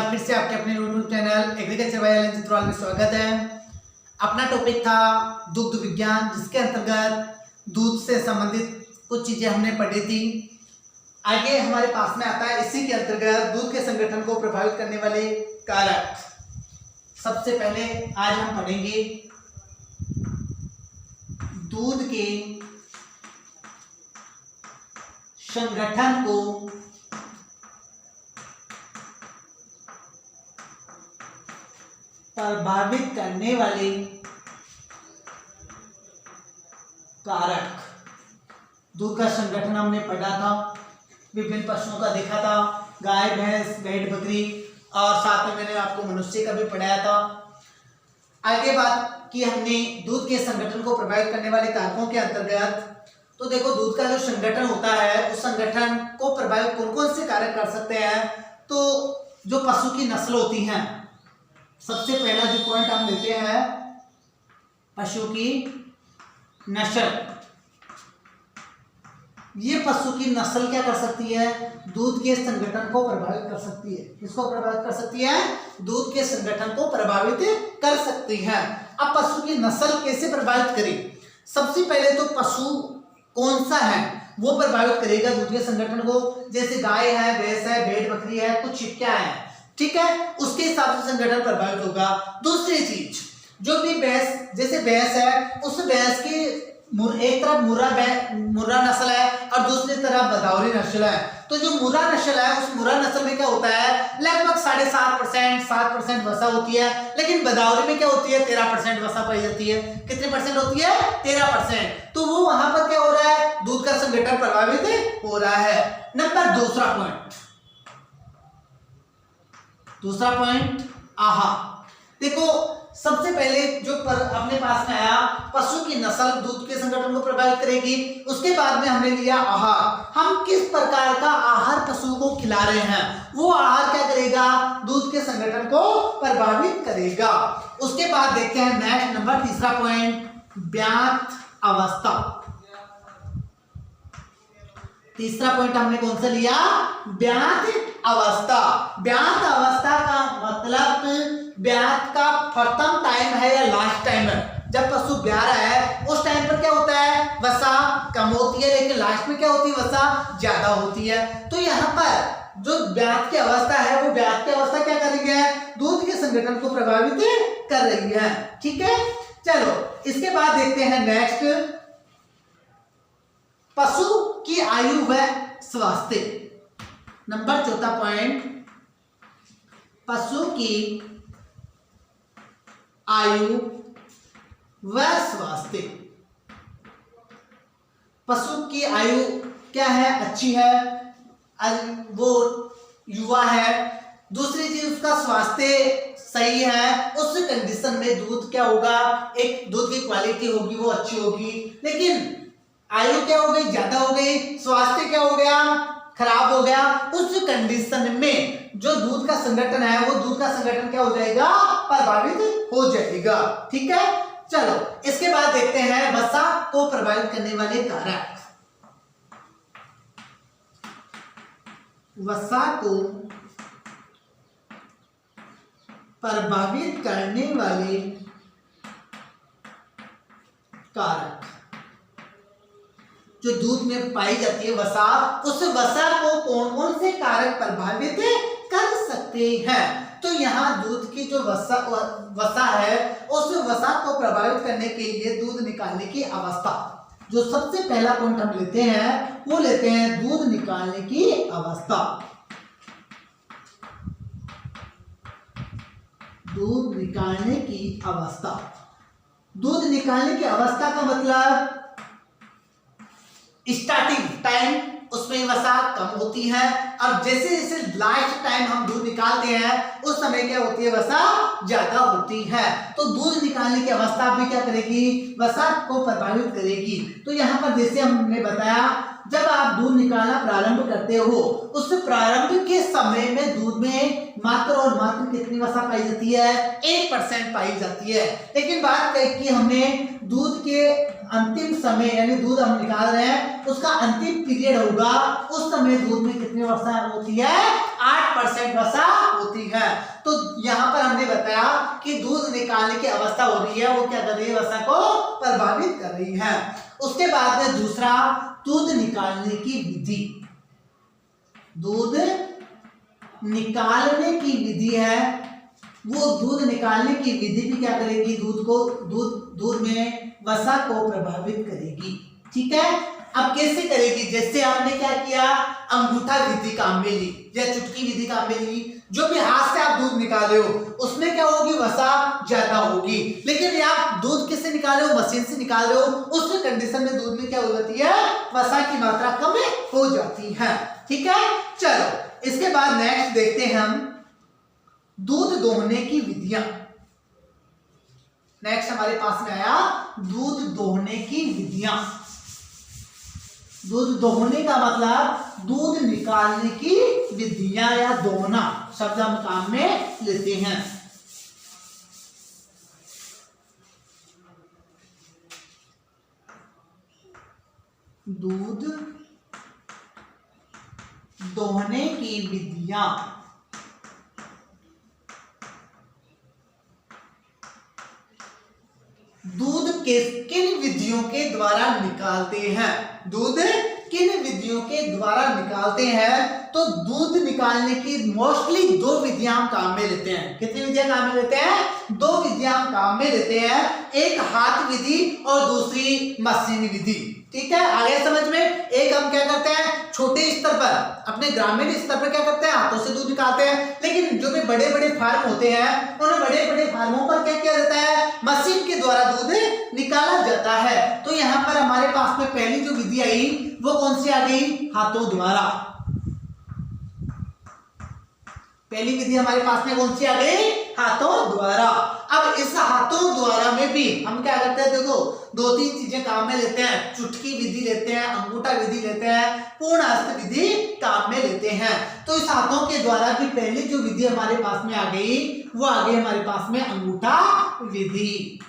बार फिर से आपके अपने YouTube channel agriculture by L Chitrawal में स्वागत है। अपना टॉपिक था दुग्ध विज्ञान, जिसके अंतर्गत दूध से संबंधित कुछ चीजें हमने पढ़ी थी। आगे हमारे पास में आता है इसी के अंतर्गत दूध के संगठन को प्रभावित करने वाले कारक। सबसे पहले आज हम पढ़ेंगे दूध के संगठन को प्रभावित करने वाले कारक। दूध का संगठन हमने पढ़ा था, विभिन्न पशुओं का देखा था, गाय, भैंस, भेड़, बकरी, और साथ में मैंने आपको मनुष्य का भी पढ़ाया था। आगे बात की हमने दूध के संगठन को प्रभावित करने वाले कारकों के अंतर्गत। तो देखो, दूध का जो संगठन होता है उस संगठन को प्रभावित कौन कौन से कारक कर सकते हैं। तो जो पशु की नस्ल होती हैं, सबसे पहला जो पॉइंट हम लेते हैं पशु की नस्ल। ये पशु की नस्ल क्या कर सकती है? दूध के संगठन को प्रभावित कर सकती है। किसको प्रभावित कर सकती है? दूध के संगठन को प्रभावित कर सकती है। अब पशु की नस्ल कैसे प्रभावित करें? सबसे पहले तो पशु कौन सा है वो प्रभावित करेगा दूध के संगठन को। जैसे गाय है, भैंस है, भेड़, बकरी है, कुछ क्या है, ठीक है, उसके हिसाब से संगठन प्रभावित होगा। दूसरी चीज, जो भी भैंस, जैसे भैंस है, उस भैंस की एक तरफ मुर्रा नस्ल है और दूसरी तरफ बदावरी नस्ल है। तो जो मुर्रा नस्ल है, उस मुर्रा नस्ल में क्या होता है, लगभग 7% वसा होती है, लेकिन बदावरी में क्या होती है, 13% वसा पाई जाती है। कितने परसेंट होती है? 13%। तो वो वहां पर क्या हो रहा है, दूध का संगठन प्रभावित हो रहा है। नंबर दूसरा पॉइंट आहार। देखो, सबसे पहले जो अपने पास में आया, पशु की नस्ल दूध के संगठन को प्रभावित करेगी। उसके बाद में हमने लिया आहार। हम किस प्रकार का आहार पशु को खिला रहे हैं, वो आहार क्या करेगा, दूध के संगठन को प्रभावित करेगा। उसके बाद देखते हैं नेक्स्ट नंबर तीसरा पॉइंट, ब्यात अवस्था। तीसरा पॉइंट हमने कौन सा लिया? ब्यात अवस्था। ब्यात अवस्था का मतलब ब्यात का प्रथम टाइम है या लास्ट टाइम है। जब पशु ब्याह रहा है उस टाइम पर क्या होता है, वसा कम होती है, लेकिन लास्ट में क्या होती है, वसा ज्यादा होती है। तो यहाँ पर जो ब्यात की अवस्था है, वो ब्यात की अवस्था क्या कर रही है, दूध के संगठन को प्रभावित कर रही है। ठीक है, चलो इसके बाद देखते हैं नेक्स्ट, पशु की आयु व स्वास्थ्य। नंबर चौथा पॉइंट, पशु की आयु व स्वास्थ्य। पशु की आयु क्या है, अच्छी है, वो युवा है। दूसरी चीज, उसका स्वास्थ्य सही है। उस कंडीशन में दूध क्या होगा, एक दूध की क्वालिटी होगी वो अच्छी होगी। लेकिन आयु क्या हो गई, ज्यादा हो गई, स्वास्थ्य क्या हो गया, खराब हो गया। उस कंडीशन में जो दूध का संगठन है, वो दूध का संगठन क्या हो जाएगा, प्रभावित हो जाएगा। ठीक है, चलो इसके बाद देखते हैं वसा को प्रभावित करने वाले कारक। वसा को प्रभावित करने वाले कारक जो दूध में पाई जाती है, वसा, उस वसा को कौन कौन से कारक प्रभावित कर सकते हैं। तो यहाँ दूध की जो वसा है, उस वसा को प्रभावित करने के लिए दूध निकालने की अवस्था। जो सबसे पहला पॉइंट हम लेते हैं, वो लेते हैं दूध निकालने की अवस्था। दूध निकालने की अवस्था। दूध निकालने की अवस्था का मतलब स्टार्टिंग टाइम, उसमें वसा कम होती है, और जैसे जैसे लास्ट टाइम हम दूध निकालते हैं उस समय क्या होती है, वसा ज्यादा होती है। तो दूध निकालने की अवस्था भी क्या करेगी, वसा को प्रभावित करेगी। तो यहाँ पर जैसे हमने बताया, जब आप दूध निकालना प्रारंभ करते हो उस प्रारंभ के समय में दूध में मात्र और मात्र कितनी वसा पाई जाती है? 1% पाई जाती है। लेकिन बात करें कि हमने दूध के अंतिम समय यानी दूध हम निकाल रहे हैं उसका अंतिम पीरियड होगा, उस समय दूध में कितनी वसा होती है? 8% वसा होती है। तो यहाँ पर हमने बताया कि दूध निकालने की अवस्था हो रही है, वो क्या कर रही है? वसा को प्रभावित कर रही है। उसके बाद में दूसरा दूध निकालने की विधि, दूध निकालने की विधि है, वो दूध निकालने की विधि भी क्या करेगी? दूध में वसा को प्रभावित करेगी। ठीक है, अब कैसे करेगी? जैसे आपने क्या किया, अंगूठा विधि काम में ली या चुटकी विधि काम में ली, जो भी हाथ से आप दूध निकाले हो उसमें क्या होगी? वसा ज्यादा होगी। लेकिन आप दूध किससे निकाले हो? मशीन से निकाल रहे हो, उस कंडीशन में दूध में क्या हो जाती है? वसा की मात्रा कम हो जाती है। ठीक है, चलो इसके बाद नेक्स्ट देखते हैं हम दूध दोहने की विधियां। नेक्स्ट हमारे पास में आया दूध दोहने की विधियां। दूध दोहने का मतलब दूध निकालने की विधियां या दोहना शब्द हम काम में लेते हैं। दूध दोहने की विधियां, दूध किन विधियों के द्वारा निकालते हैं? दूध किन विधियों के द्वारा निकालते हैं? तो दूध निकालने की मोस्टली दो विधियां हम काम में लेते हैं। कितनी विधियां काम में लेते हैं? दो विधियां हम काम में लेते हैं, एक हाथ विधि और दूसरी मशीन विधि। ठीक है, आगे समझ में? एक हम क्या करते हैं छोटे स्तर पर, अपने ग्रामीण स्तर पर क्या करते हैं? हाथों से दूध निकालते हैं। लेकिन जो भी बड़े बड़े फार्म होते हैं उन बड़े बड़े फार्मों पर क्या किया जाता है? मशीन के द्वारा दूध निकाला जाता है। तो यहाँ पर हमारे पास में पहली जो विधि आई वो कौन सी आ गई? हाथों द्वारा। पहली विधि हमारे पास में कौन सी आ गई? हाथों द्वारा। अब इस हाथों द्वारा में भी हम क्या करते हैं? देखो दो तीन चीजें काम में लेते हैं, चुटकी विधि लेते हैं, अंगूठा विधि लेते हैं, पूर्ण हस्त विधि काम में लेते हैं। तो इस हाथों के द्वारा भी पहली जो विधि हमारे पास में आ गई वो आ गई हमारे पास में अंगूठा विधि।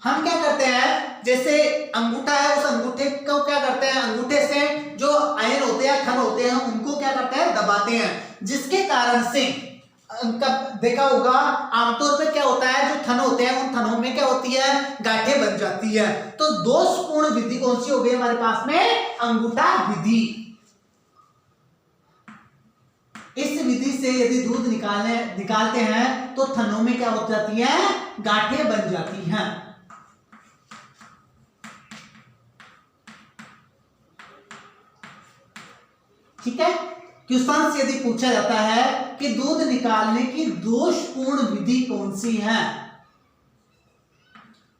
हम क्या करते हैं, जैसे अंगूठा है उस अंगूठे को क्या करते हैं? अंगूठे से जो आयन होते हैं, थन होते हैं, उनको क्या करते हैं? दबाते हैं, जिसके कारण से देखा होगा आमतौर पर क्या होता है? जो थन होते हैं उन थनों में क्या होती है? गांठें बन जाती है। तो दोषपूर्ण विधि कौन सी हो गई हमारे पास में? अंगूठा विधि। इस विधि से यदि दूध निकालते हैं तो थनों में क्या हो जाती है? गांठें बन जाती हैं। ठीक है, क्वेश्चन से यदि पूछा जाता है कि दूध निकालने की दोषपूर्ण विधि कौन सी है,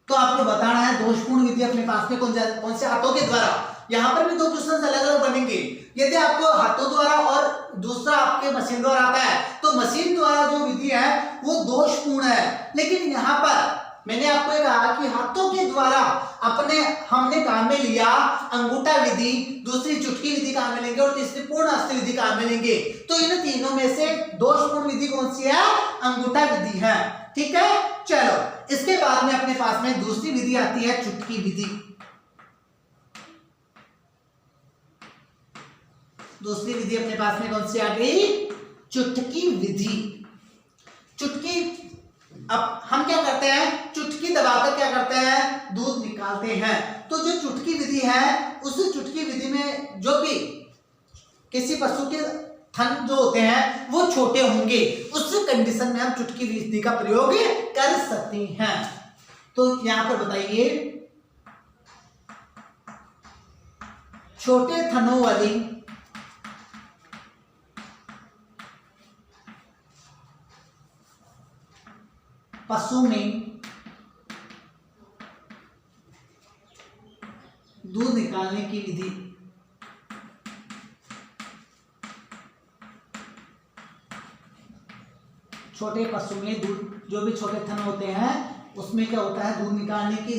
तो आपको बताना है दोषपूर्ण विधि अपने पास में कौन से हाथों के द्वारा। यहां पर भी दो क्वेश्चन अलग अलग बनेंगे। यदि आपको हाथों द्वारा और दूसरा आपके मशीन द्वारा आता है तो मशीन द्वारा जो विधि है वो दोषपूर्ण है। लेकिन यहां पर मैंने आपको कहा कि हाथों के द्वारा हमने काम में लिया अंगूठा विधि, दूसरी चुटकी विधि काम में लेंगे और तीसरी पूर्ण हस्त विधि काम में लेंगे। तो इन तीनों में से दोषपूर्ण विधि कौन सी है? अंगूठा विधि है। ठीक है, चलो इसके बाद में अपने पास में दूसरी विधि आती है चुटकी विधि। दूसरी विधि अपने पास में कौन सी आ गई? चुटकी विधि। चुटकी, अब हम क्या करते हैं? चुटकी दबाकर क्या करते हैं? दूध निकालते हैं। तो जो चुटकी विधि है उस चुटकी विधि में जो भी किसी पशु के थन जो होते हैं वो छोटे होंगे, उस कंडीशन में हम चुटकी विधि का प्रयोग कर सकते हैं। तो यहां पर बताइए, छोटे थनों वाली पशु में दूध निकालने की विधि। छोटे पशु में दूध, जो भी छोटे थन होते हैं उसमें क्या होता है? दूध निकालने की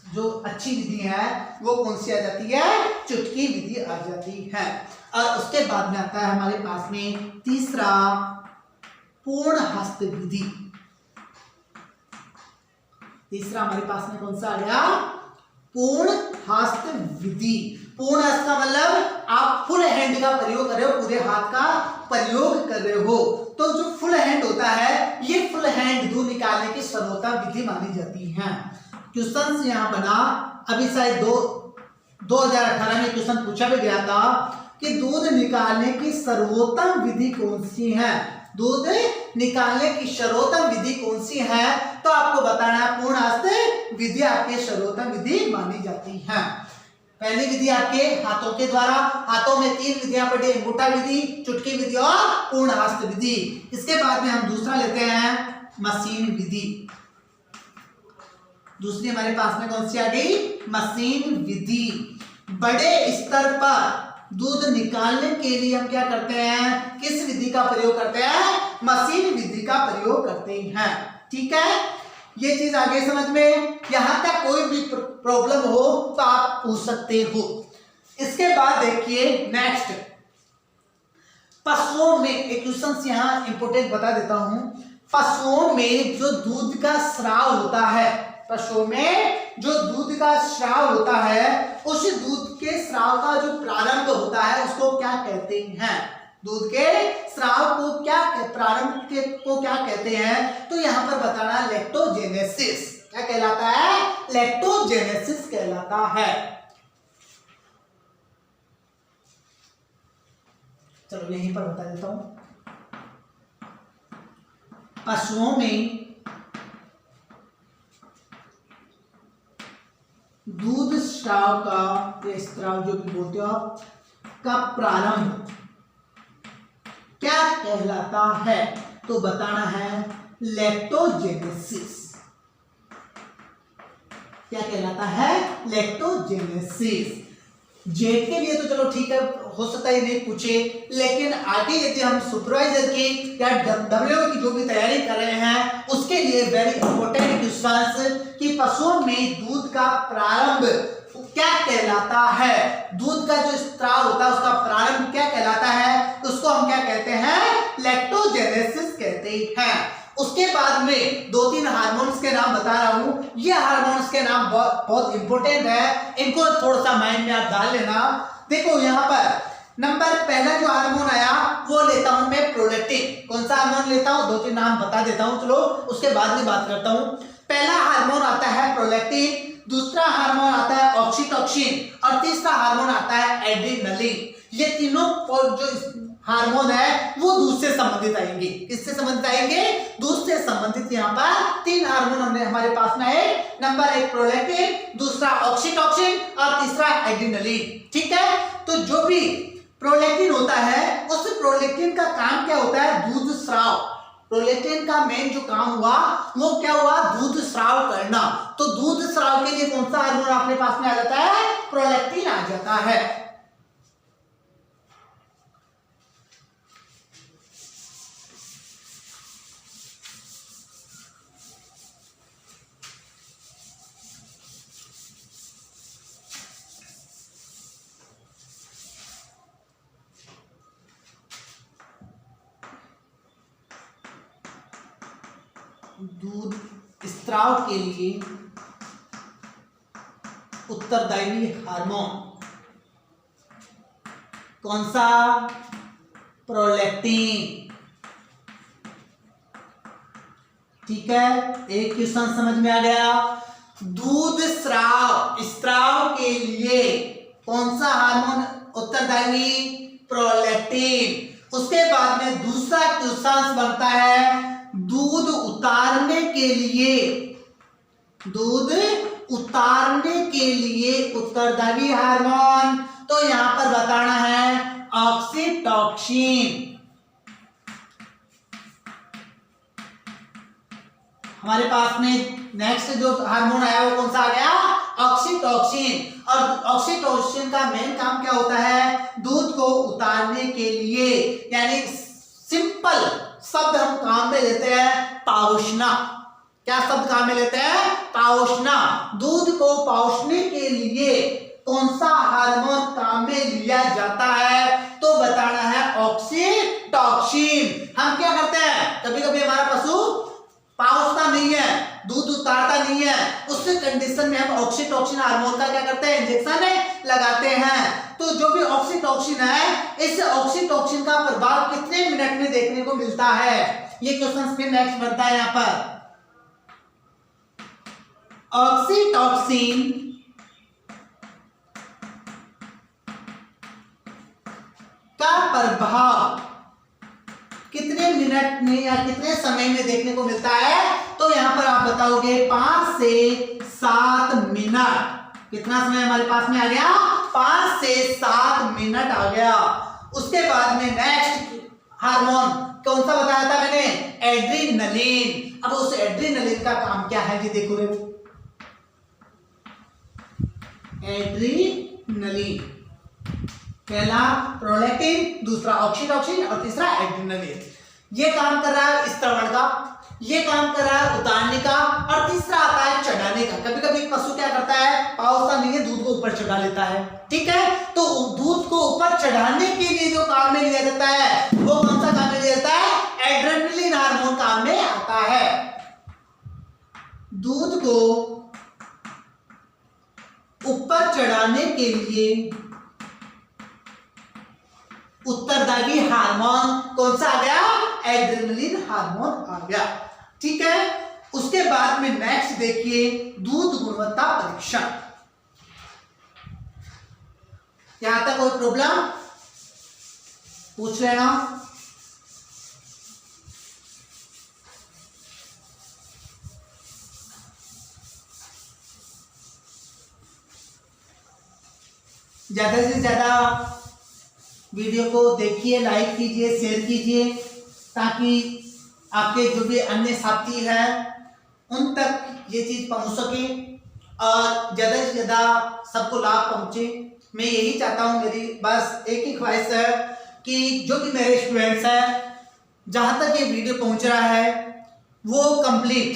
जो अच्छी विधि है वो कौन सी आ जाती है, चुटकी विधि आ जाती है। और उसके बाद में आता है हमारे पास में तीसरा पूर्ण हस्त विधि। तीसरा हमारे पास में कौन सा आ गया, पूर्ण हस्त विधि। पूर्ण हस्त का मतलब आप फुल हैंड का प्रयोग कर रहे हो, पूरे हाथ का प्रयोग कर रहे हो। तो जो फुल हैंड होता है, ये फुल हैंड दूध निकालने की सर्वोत्तम विधि मानी जाती है। क्वेश्चन यहाँ बना, अभी शायद 2018 में क्वेश्चन पूछा भी गया था कि दूध निकालने की सर्वोत्तम विधि कौन सी है, दूध निकालने की सर्वोत्तम विधि कौन सी है, तो आपको बताना है पूर्ण हस्त विधि आपके सर्वोत्तम विधि मानी जाती है। पहली विधि आपके हाथों के द्वारा, हाथों में 3 विधियां पढ़ी, अंगूठा विधि, चुटकी विधि और पूर्ण हस्त विधि। इसके बाद में हम दूसरा लेते हैं मशीन विधि। दूसरी हमारे पास में कौन सी आ गई, मशीन विधि। बड़े स्तर पर दूध निकालने के लिए हम क्या करते हैं, किस विधि का प्रयोग करते हैं, मशीन विधि का प्रयोग करते हैं। ठीक है, ये चीज आगे समझ में। यहां तक कोई भी प्रॉब्लम हो तो आप पूछ सकते हो। इसके बाद देखिए नेक्स्ट, पशुओं में एक क्वेश्चन यहाँ इंपोर्टेंट बता देता हूं। पशुओं में जो दूध का स्राव होता है, पशुओं में जो दूध का स्राव होता है, उस दूध के स्राव का जो प्रारंभ होता है उसको क्या कहते हैं, दूध के स्राव को क्या प्रारंभ को क्या कहते हैं, तो यहां पर बताना लैक्टोजेनेसिस। क्या कहलाता है, लैक्टोजेनेसिस कहलाता है। चलो यहीं पर बता देता हूं। पशुओं में दूध स्राव का, या स्राव जो भी बोलते हो आप, का प्रारंभ क्या कहलाता है, तो बताना है लैक्टोजेनेसिस। क्या कहलाता है, लैक्टोजेनेसिस। जेड के लिए तो चलो ठीक है, हो सकता है ये नहीं पूछे, लेकिन आगे यदि हम सुपरवाइजर की या डब्ल्यू की जो भी तैयारी कर रहे हैं उसके लिए वेरी इंपॉर्टेंट क्वेश्चन कि पशुओं में दूध का प्रारंभ क्या कहलाता है, दूध का जो स्राव होता है उसका प्रारंभ क्या कहलाता है, उसको हम क्या कहते हैं, लैक्टोजेनेसिस कहते हैं। उसके बाद में 2-3 हार्मोन्स के नाम बता रहा हूं। ये हार्मोन्स के नाम बहुत इंपॉर्टेंट है, इनको थोड़ा सा माइंड में आप डाल लेना। देखो यहाँ पर नंबर पहला जो हार्मोन आया वो लेता हूं मैं प्रोलैक्टिन। कौन सा हार्मोन लेता हूं, 2-3 नाम बता देता हूं, चलो उसके बाद में बात करता हूं। पहला हार्मोन आता है प्रोलैक्टिन, दूसरा हार्मोन आता है ऑक्सीटोसिन और तीसरा हार्मोन आता है एड्रेनलिन। ये तीनों जो हार्मोन है वो दूध से संबंधित आएंगे। किससे संबंधित आएंगे, दूध से संबंधित। यहाँ पर 3 हार्मोन हमारे पास में है, नंबर 1 प्रोलैक्टिन, दूसरा ऑक्सीटोसिन और तीसरा एड्रेनलिन। ठीक है, तो जो भी प्रोलैक्टिन होता है उस प्रोलैक्टिन का काम क्या होता है, दूध स्राव। प्रोलैक्टिन का मेन जो काम हुआ वो क्या हुआ, दूध स्राव करना। तो दूध स्राव के लिए कौन सा हार्मोन अपने पास में आ जाता है, प्रोलैक्टिन आ जाता है। दूध स्राव के लिए उत्तरदायी हार्मोन कौन सा, प्रोलैक्टिन। ठीक है, एक क्वेश्चन समझ में आ गया। दूध स्राव के लिए कौन सा हार्मोन उत्तरदायी, प्रोलैक्टिन। उसके बाद में दूसरा क्वेश्चन बनता है दूध उतारने के लिए उत्तरदायी हार्मोन, तो यहां पर बताना है ऑक्सीटोसिन। हमारे पास में नेक्स्ट जो हार्मोन आया वो कौन सा आ गया, ऑक्सीटोसिन। और ऑक्सीटोसिन का मेन काम क्या होता है, दूध को उतारने के लिए, यानी सिंपल शब्द हम काम में लेते हैं पाउषना। क्या शब्द काम में लेते हैं? पाउशना। दूध को पाउशने के लिए कौन सा हार्मोन काम में लिया जाता है? तो बताना है ऑक्सीटॉसिन। हम क्या करते हैं, कभी कभी हमारा पशु पाउशता नहीं है, दूध उतारता नहीं है, उसके कंडीशन में हम ऑक्सीटॉसिन हार्मोन का क्या करते हैं? इंजेक्शन लगाते हैं। तो जो भी ऑक्सीटॉसिन है, इस ऑक्सीटॉसिन का प्रभाव कितने मिनट में देखने को मिलता है? ये क्वेश्चन फिर नेक्स्ट बनता है यहां पर। ऑक्सीटॉसिन का प्रभाव कितने मिनट में या कितने समय में देखने को मिलता है? तो यहां पर आप बताओगे 5 से 7 मिनट। कितना समय हमारे पास में आ गया? 5 से 7 मिनट आ गया। उसके बाद में नेक्स्ट हार्मोन कौन सा बताया था मैंने? एड्रीनलिन। अब उस एड्रीनलिन का काम क्या है, ये देखो रे। एड्रीनलिन, पहला प्रोलैक्टिन, दूसरा ऑक्सीटॉसिन और तीसरा एड्रीनलिन। ये काम कर रहा है स्तरण का, ये काम कर रहा है उतारने का, और तीसरा आता है चढ़ाने का। कभी कभी पशु क्या करता है? पाउशता नहीं है, दूध को ऊपर चढ़ा लेता है। ठीक है, तो दूध को ऊपर चढ़ाने के लिए जो काम में लिया जाता है, वो कौन सा काम में लिया जाता है? एड्रेनलिन हार्मोन काम में आता है। दूध को ऊपर चढ़ाने के लिए उत्तरदायी हार्मोन कौन सा आ गया? एड्रेनलिन हार्मोन आ गया। ठीक है, उसके बाद में नेक्स्ट देखिए दूध गुणवत्ता परीक्षण। यहां तक कोई प्रॉब्लम पूछ लेना। ज्यादा से ज्यादा वीडियो को देखिए, लाइक कीजिए, शेयर कीजिए, ताकि आपके जो भी अन्य साथी हैं उन तक ये चीज पहुंच सके और ज्यादा से ज्यादा सबको लाभ पहुंचे। मैं यही चाहता हूं, मेरी बस एक ही ख्वाहिश है कि जो भी मेरे स्टूडेंट्स हैं, जहां तक ये वीडियो पहुंच रहा है वो कंप्लीट,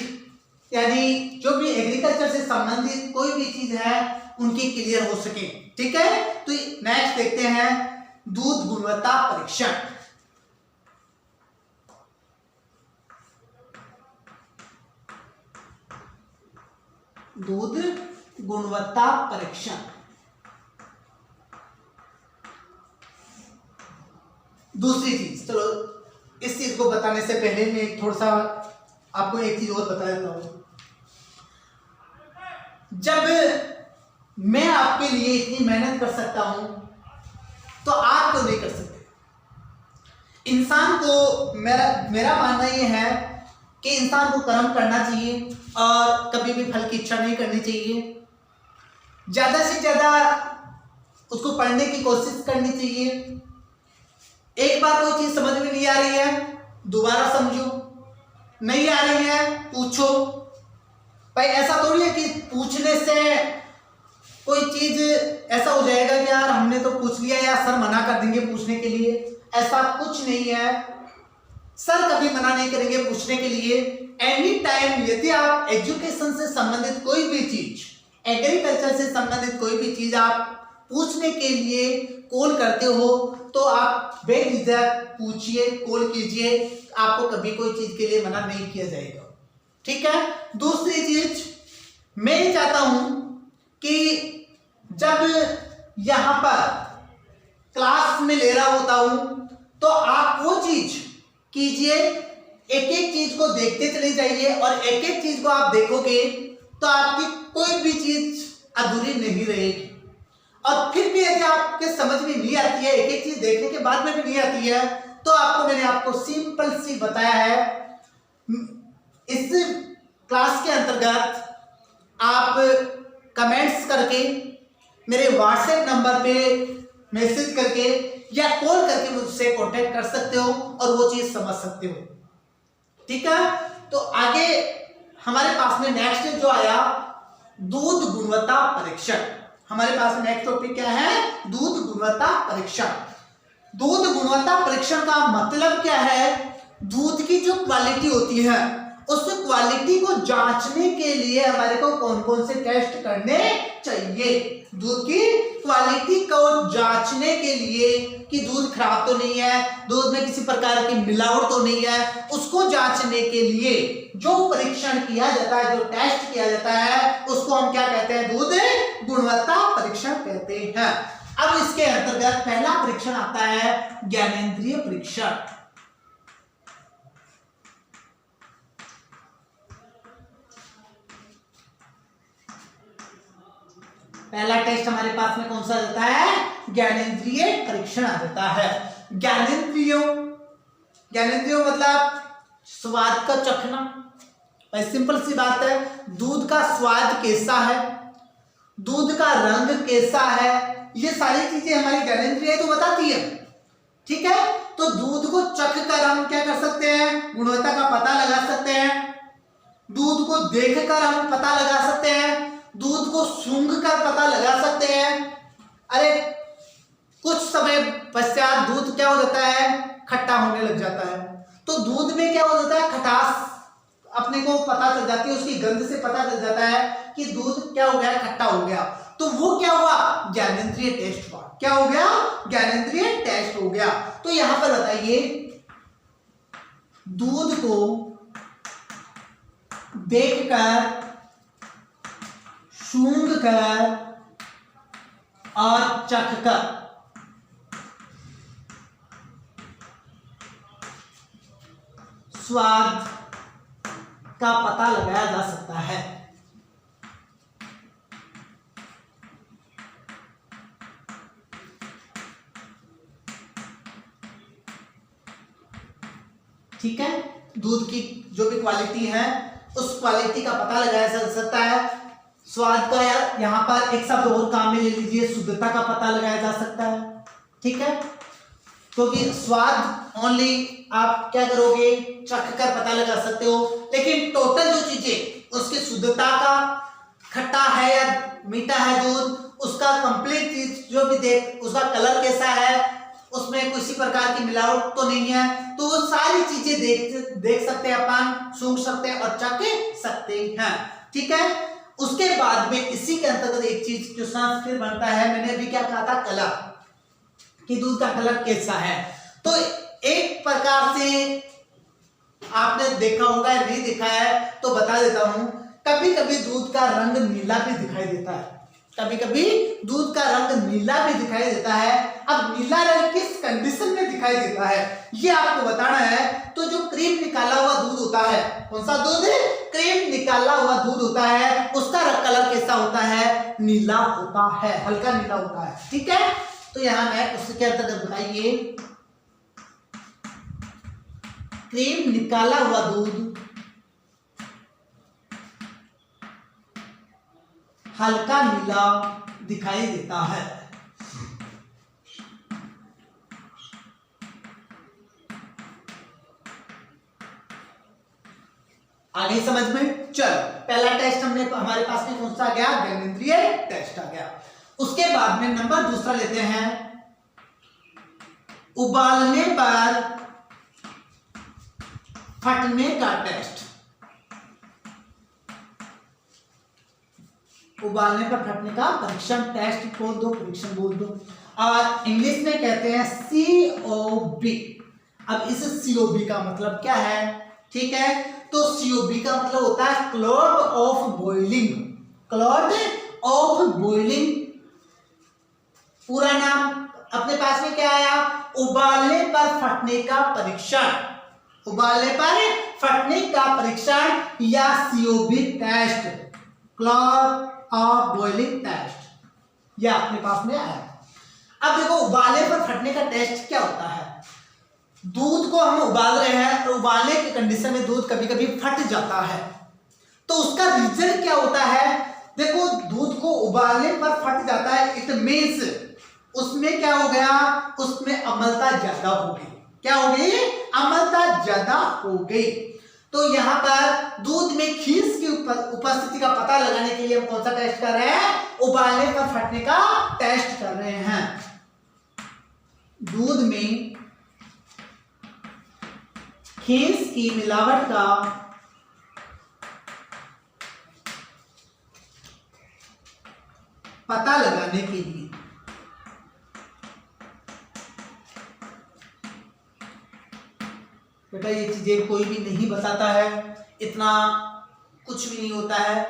यानी जो भी एग्रीकल्चर से संबंधित कोई भी चीज है उनकी क्लियर हो सके। ठीक है, तो नेक्स्ट देखते हैं दूध गुणवत्ता परीक्षण। दूध गुणवत्ता परीक्षण। दूसरी चीज, चलो इस चीज को बताने से पहले मैं थोड़ा सा आपको एक चीज और बता देता हूं। जब मैं आपके लिए इतनी मेहनत कर सकता हूं तो आप तो नहीं कर सकते। इंसान को मेरा मानना यह है कि इंसान को कर्म करना चाहिए और कभी भी फल की इच्छा नहीं करनी चाहिए। ज्यादा से ज्यादा उसको पढ़ने की कोशिश करनी चाहिए। एक बार कोई चीज समझ में नहीं आ रही है, दोबारा समझो, नहीं आ रही है पूछो। भाई ऐसा थोड़ी है कि पूछने से कोई चीज ऐसा हो जाएगा कि यार हमने तो पूछ लिया या सर मना कर देंगे पूछने के लिए। ऐसा कुछ नहीं है, सर कभी मना नहीं करेंगे पूछने के लिए। एनी टाइम यदि आप एजुकेशन से संबंधित कोई भी चीज, एग्रीकल्चर से संबंधित कोई भी चीज आप पूछने के लिए कॉल करते हो तो आप बेझिझक पूछिए, कॉल कीजिए, आपको कभी कोई चीज के लिए मना नहीं किया जाएगा। ठीक है, दूसरी चीज मैं ये चाहता हूं कि जब यहां पर क्लास में ले रहा होता हूं तो आप वो चीज कीजिए, एक एक चीज को देखते चले जाइए, और एक एक चीज को आप देखोगे तो आपकी कोई भी चीज अधूरी नहीं रहेगी। और फिर भी यदि आपके समझ में नहीं आती है, एक एक चीज देखने के बाद में भी नहीं आती है, तो मैंने आपको सिंपल सी बताया है। इस क्लास के अंतर्गत आप कमेंट्स करके मेरे व्हाट्सएप नंबर पे मैसेज करके या कॉल करके मुझसे कांटेक्ट कर सकते हो और वो चीज समझ सकते हो। ठीक है, तो आगे हमारे पास में नेक्स्ट जो आया दूध गुणवत्ता परीक्षण। हमारे पास में नेक्स्ट टॉपिक क्या है? दूध गुणवत्ता परीक्षण। दूध गुणवत्ता परीक्षण का मतलब क्या है? दूध की जो क्वालिटी होती है उस क्वालिटी को जांचने के लिए हमारे को कौन कौन से टेस्ट करने चाहिए। दूध की क्वालिटी को जांचने के लिए कि दूध खराब तो नहीं है, दूध में किसी प्रकार की मिलावट तो नहीं है, उसको जांचने के लिए जो परीक्षण किया जाता है, जो टेस्ट किया जाता है, उसको हम क्या कहते हैं, दूध गुणवत्ता परीक्षण कहते हैं। अब इसके अंतर्गत पहला परीक्षण आता है ज्ञानेंद्रिय परीक्षण। पहला टेस्ट हमारे पास में कौन सा आता है, ज्ञानेंद्रिय परीक्षण आ जाता है। ज्ञानेंद्रियों मतलब स्वाद का चखना। भाई सिंपल सी बात है, दूध का स्वाद कैसा है, दूध का रंग कैसा है, ये सारी चीजें हमारी ज्ञानेंद्रिय तो बताती है। ठीक है, तो दूध को चख कर हम क्या कर सकते हैं, गुणवत्ता का पता लगा सकते हैं। दूध को देखकर हम पता लगा सकते हैं, दूध को सूंघ कर पता लगा सकते हैं। अरे कुछ समय पश्चात दूध क्या हो जाता है, खट्टा होने लग जाता है। तो दूध में क्या हो जाता है, खटास अपने को पता चल जाती है, उसकी गंध से पता चल जाता है कि दूध क्या हो गया, खट्टा हो गया। तो वो क्या हुआ, ज्ञानेंद्रिय टेस्ट हुआ। क्या हो गया, ज्ञानेंद्रिय टेस्ट हो गया। तो यहां पर बताइए, दूध को देखकर, सूंघकर और चखकर स्वाद का पता लगाया जा सकता है। ठीक है, दूध की जो भी क्वालिटी है उस क्वालिटी का पता लगाया जा सकता है। स्वाद का यहां पर एक शब्द और काम में ले लीजिए, शुद्धता का पता लगाया जा सकता है। ठीक है, क्योंकि स्वाद ओनली आप क्या करोगे, चख कर पता लगा सकते हो, लेकिन टोटल जो चीजें उसकी शुद्धता का, खट्टा है या मीठा है दूध, उसका कंप्लीट चीज जो भी देख, उसका कलर कैसा है, उसमें किसी प्रकार की मिलावट तो नहीं है, तो वो सारी चीजें देख सकते हैं अपन, सूंघ सकते हैं और चख सकते हैं। ठीक है, उसके बाद में इसी के अंतर्गत एक चीज क्वेश्चन फिर बनता है, मैंने अभी क्या कहा था, कलर, कि दूध का कलर कैसा है। तो एक प्रकार से आपने देखा होगा या नहीं देखा है तो बता देता हूं, कभी कभी दूध का रंग नीला भी दिखाई देता है, कभी कभी दूध का रंग नीला भी दिखाई देता है। अब नीला रंग किस कंडीशन में दिखाई देता है ये आपको बताना है। तो जो क्रीम निकाला हुआ दूध होता है, कौन सा दूध, क्रीम निकाला हुआ दूध होता है, उसका कलर कैसा होता है, नीला होता है, हल्का नीला होता है। ठीक है, तो यहां मैं उसके अंतर्गत बताइए, क्रीम निकाला हुआ दूध हल्का नीला दिखाई देता है। आगे समझ में, चल पहला टेस्ट हमने, हमारे पास में कौन सा आ गया, ज्ञानेंद्रिय टेस्ट आ गया। उसके बाद में नंबर दूसरा लेते हैं, उबालने पर फटने का टेस्ट। उबालने पर फटने का परीक्षण, टेस्ट बोल दो, परीक्षण बोल दो, और इंग्लिश में कहते हैं COB। अब इस COB का मतलब क्या है, ठीक है, तो COB का मतलब होता है Claude of boiling, Claude of boiling. पूरा नाम अपने पास में क्या आया, उबालने पर फटने का परीक्षण, उबालने पर फटने का परीक्षण या COB test, clot of boiling test, यह अपने पास में आया। अब देखो, उबालने पर फटने का टेस्ट क्या होता है, दूध को हम उबाल रहे हैं और उबालने की कंडीशन में दूध कभी कभी फट जाता है, तो उसका रीजन क्या होता है। देखो, दूध को उबालने पर फट जाता है, इट मींस उसमें क्या हो गया, उसमें अम्लता ज्यादा हो गई। क्या हो गई, अम्लता ज्यादा हो गई। तो यहां पर दूध में खीस की उपस्थिति का पता लगाने के लिए हम कौन सा टेस्ट कर रहे हैं, उबालने पर फटने का टेस्ट कर रहे हैं। दूध में खीस की मिलावट का पता लगाने के लिए। बेटा ये चीजें कोई भी नहीं बताता है, इतना कुछ भी नहीं होता है,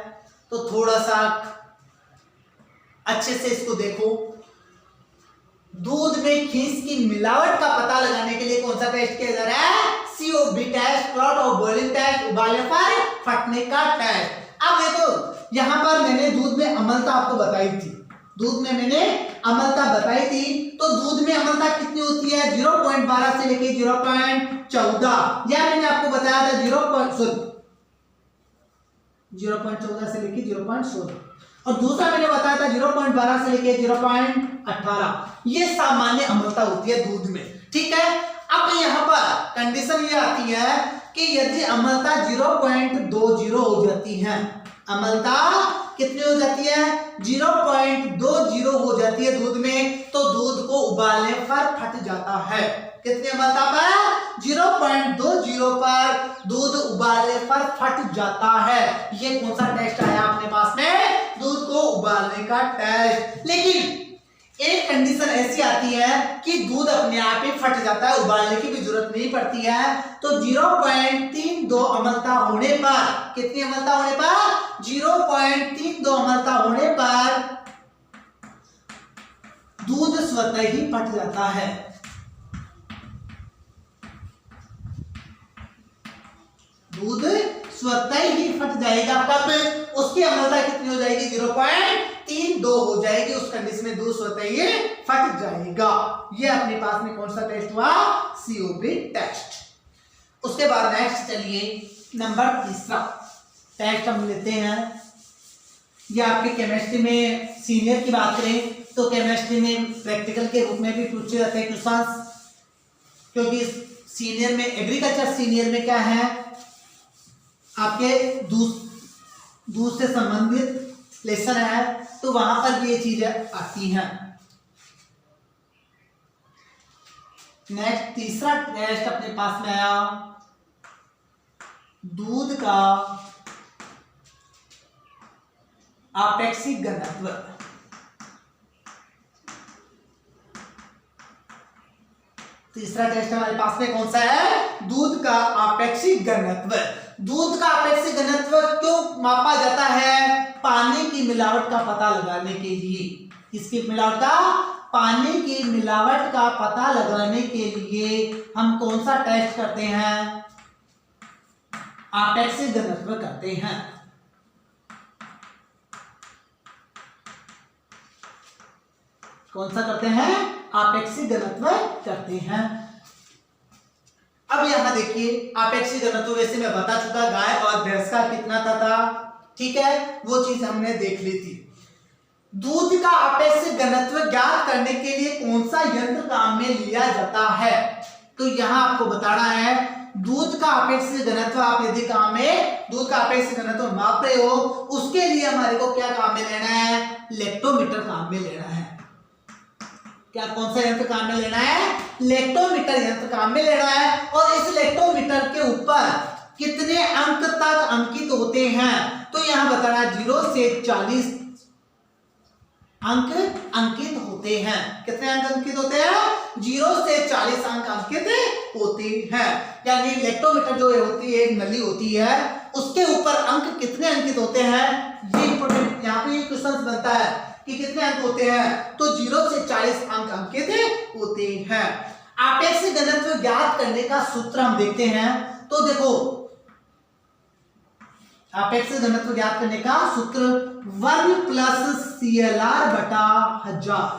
तो थोड़ा सा अच्छे से इसको देखो। दूध में खीस की मिलावट का पता लगाने के लिए कौन सा टेस्ट किया जा रहा है? COB टेस्ट, क्लॉट और बॉइलिंग टेस्ट, उबालने पर फटने का टेस्ट। अब देखो यहां पर मैंने दूध में अम्लता आपको बताई थी, दूध में मैंने अम्लता बताई थी, तो दूध में अम्लता कितनी होती है? 0.12 से लेके 0.14, या मैंने आपको बताया था 0.14 से लेके 0.16, और दूसरा मैंने बताया था 0.12 से लेके 0.18। ये सामान्य अम्लता होती है दूध में, ठीक है। अब यहाँ पर कंडीशन ये आती है कि यदि अम्लता 0.20 हो जाती है, अम्लता कितनी हो जाती है? 0.20 हो जाती है दूध में, तो दूध को उबालने पर फट जाता है। कितनी अम्लता पर? 0.20 पर दूध उबालने पर फट जाता है। ये कौन सा टेस्ट आया अपने पास में? दूध को उबालने का टेस्ट। लेकिन एक कंडीशन ऐसी आती है कि दूध अपने आप ही फट जाता है, उबालने की भी जरूरत नहीं पड़ती है। तो 0.32 अम्लता होने पर, कितनी अम्लता होने पर? 0.32 अम्लता होने पर दूध स्वतः ही फट जाता है। दूध स्वतः ही फट जाएगा। कब? उसकी अम्लता कितनी हो जाएगी? 0.32 हो जाएगी। उस कंडीशन में दूध स्वतः ही फट जाएगा। ये अपने पास में कौन सा टेस्ट हुआ? COB test. उसके बाद नेक्स्ट चलिए नंबर तीसरा टेस्ट हम लेते हैं। ये आपके केमिस्ट्री में सीनियर की बात करें तो केमिस्ट्री में प्रैक्टिकल के रूप में भी पूछे जाते हैं क्वेश्चन, क्योंकि सीनियर में, एग्रीकल्चर सीनियर में क्या है, आपके दूध से संबंधित लेसन है, तो वहां पर भी ये चीजें आती हैं। नेक्स्ट तीसरा टेस्ट अपने पास में आया, दूध का आपेक्षिक घनत्व। तीसरा टेस्ट हमारे पास में कौन सा है? दूध का आपेक्षिक घनत्व। दूध का आपेक्षिक घनत्व क्यों मापा जाता है? पानी की मिलावट का पता लगाने के लिए। किसकी मिलावट का? पानी की मिलावट का पता लगाने के लिए हम कौन सा टेस्ट करते हैं? आपेक्षिक घनत्व करते हैं। कौन सा करते हैं? आपेक्षिक घनत्व करते हैं। अब यहां देखिए आपेक्षिक घनत्व वैसे मैं बता चुका, गाय और भैंस का कितना था, ठीक है, वो चीज हमने देख ली थी। दूध का आपेक्षिक घनत्व ज्ञात करने के लिए कौन सा यंत्र काम में लिया जाता है? तो यहां आपको बताना है दूध का आपेक्षिक घनत्व आप यदि काम में दूध का आपेक्षिक घनत्व माप रहे हो, उसके लिए हमारे को क्या काम में लेना है? लेक्टोमीटर काम में लेना है। क्या कौन सा यंत्र काम में लेना है? लेक्टोमीटर यंत्र काम में लेना है। और इस लेक्टोमीटर के ऊपर कितने अंक तक अंकित होते हैं? तो यहां बताना 0 से 40 अंक अंकित होते हैं। कितने अंक अंकित होते हैं? 0 से 40 अंक अंकित होते हैं। यानी लेक्टोमीटर जो होती है, एक नली होती है, उसके ऊपर अंक कितने अंकित होते हैं, ये इंपॉर्टेंट यहाँ पे क्वेश्चन बनता है कि कितने अंक होते हैं। तो 0 से 40 अंक अंकित होते हैं। आपेक्षिक घनत्व ज्ञात करने का सूत्र हम देखते हैं। तो देखो आपेक्षिक घनत्व ज्ञात करने का सूत्र 1 प्लस CLR बटा 1000,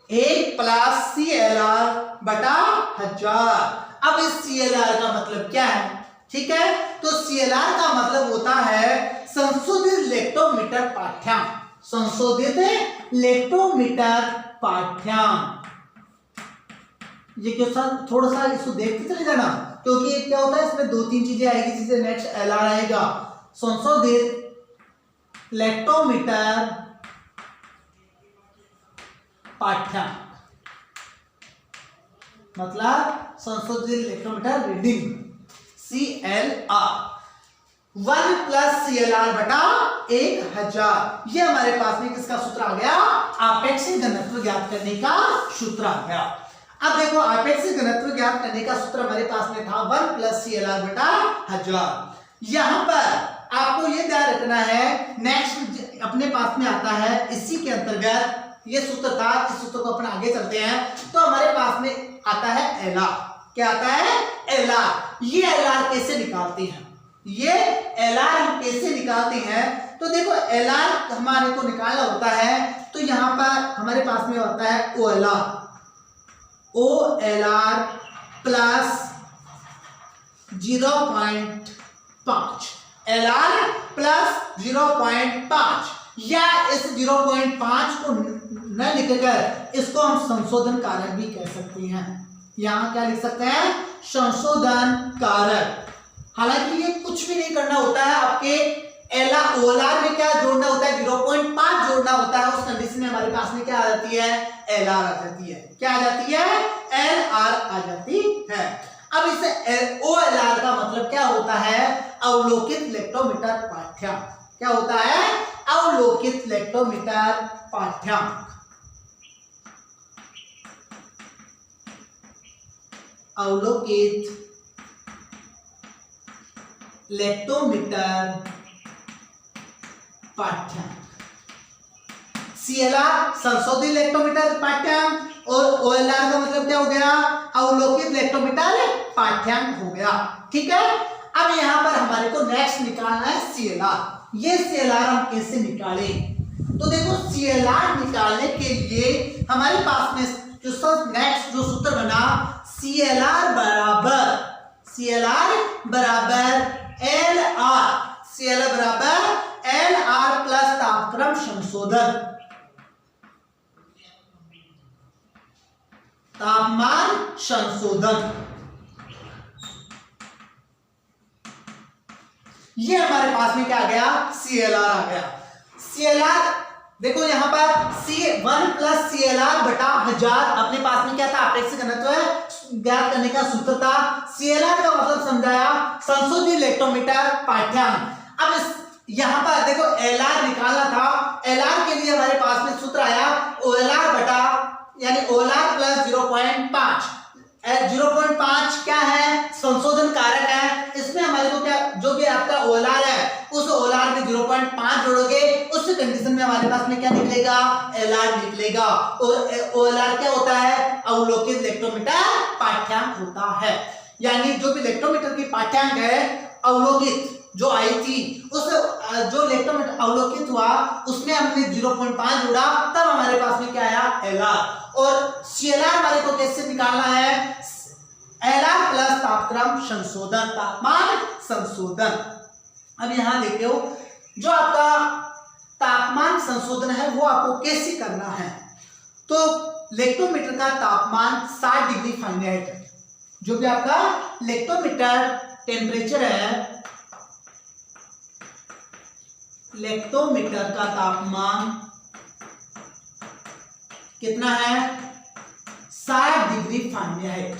1 प्लस CLR बटा 1000। अब इस CLR का मतलब क्या है? ठीक है, तो CLR का मतलब होता है संशोधित लेक्टोमीटर पाठ्यांक। संशोधित लेक्टोमीटर पाठ्यांक। ये क्वेश्चन थोड़ा सा इसको देखते चले जाना, क्योंकि क्या होता है इसमें 2-3 चीजें आएगी जिससे नेक्स्ट LR आएगा। संशोधित लेक्टोमीटर पाठ्यांक मतलब संशोधित lactometer reading CLR। 1 plus CLR बटा 1000। ये हमारे पास में किसका सूत्र आ गया? आपेक्षिक घनत्व ज्ञात करने का सूत्र आ गया। अब देखो आपेक्षिक घनत्व ज्ञात करने का सूत्र हमारे पास में था 1 + CLR बटा 1000। यहां पर आपको ये ध्यान रखना है, नेक्स्ट अपने पास में आता है इसी के अंतर्गत ये सूत्र था, इस सूत्र को अपन आगे चलते हैं तो हमारे पास में आता है LR। क्या आता है? LR। ये LR कैसे निकालते हैं? ये LR हम कैसे निकालते हैं? तो देखो LR हमारे को निकालना होता है तो यहां पर हमारे पास में होता है OLR प्लस 0.5, LR प्लस 0.5, या इस 0.5 को न लिखकर इसको हम संशोधन कारक भी कह सकते हैं। यहां क्या लिख सकते हैं? संशोधन कारक। हालांकि ये कुछ भी नहीं करना होता है, आपके OLR में क्या जोड़ना होता है? 0.5 जोड़ना होता है। उस कंडीशन में हमारे पास में क्या आ जाती है? LR आ जाती है। क्या आ जाती है? LR आ जाती है। अब इस OLR का मतलब क्या होता है? अवलोकित लेक्टोमीटर पाठ्यांक। क्या होता है? अवलोकित लेक्टोमीटर पाठ्यांक। अवलोकित लेक्टोमीटर पाठ्यांक। CLR संशोधित लेक्टोमीटर पाठ्यांक और OLR का मतलब क्या हो गया? अवलोकित लेक्टोमीटर पाठ्यांक हो गया। ठीक है। अब यहां पर हमारे को नेक्स्ट निकालना है CLR। ये CLR हम कैसे निकालें? तो देखो CLR निकालने के लिए हमारे पास में नेक्स्ट जो सूत्र बना CLR बराबर LR प्लस तापक्रम संशोधन, तापमान संशोधन। ये हमारे पास में क्या आ गया? CLR आ गया। CLR देखो यहां पर 1 + CLR बटा 1000 अपने पास में क्या था? आपेक्षिक घनत्व ज्ञात करने का सूत्र था। CLR का मतलब समझाया, संशोधित लेक्टोमीटर पाठ्यांक। अब इस यहां पर देखो LR निकालना था, LR के लिए हमारे पास में सूत्र आया OLR बटा यानी OLR प्लस 0.5। 0.5 क्या है? संशोधन कारक है। इसमें हमारे को क्या, जो भी आपका OLR है उस OLR में 0.5 जोड़ोगे, उस कंडीशन में हमारे पास में क्या निकलेगा? LR निकलेगा। और OLR क्या होता है? अवलोकित लेक्टोमीटर पाठ्यांक होता है। यानी जो भी लेक्टोमीटर की पाठ्यांक है अवलोकित जो आई थी, उस जो लेक्टोमीटर अवलोकित हुआ उसमें हमने 0.5 जोड़ा, तब हमारे पास में क्या आया? LR। और CLR हमारे को कैसे निकालना है? LR प्लस तापक्रम संशोधन, तापमान संशोधन। अब यहां देखो जो आपका तापमान संशोधन है वो आपको कैसे करना है? तो लेक्टोमीटर का तापमान 60 डिग्री फारेनहाइट है। जो भी आपका लेक्टोमीटर टेम्परेचर है, लेक्टोमीटर का तापमान कितना है? 60 डिग्री फारेनहाइट।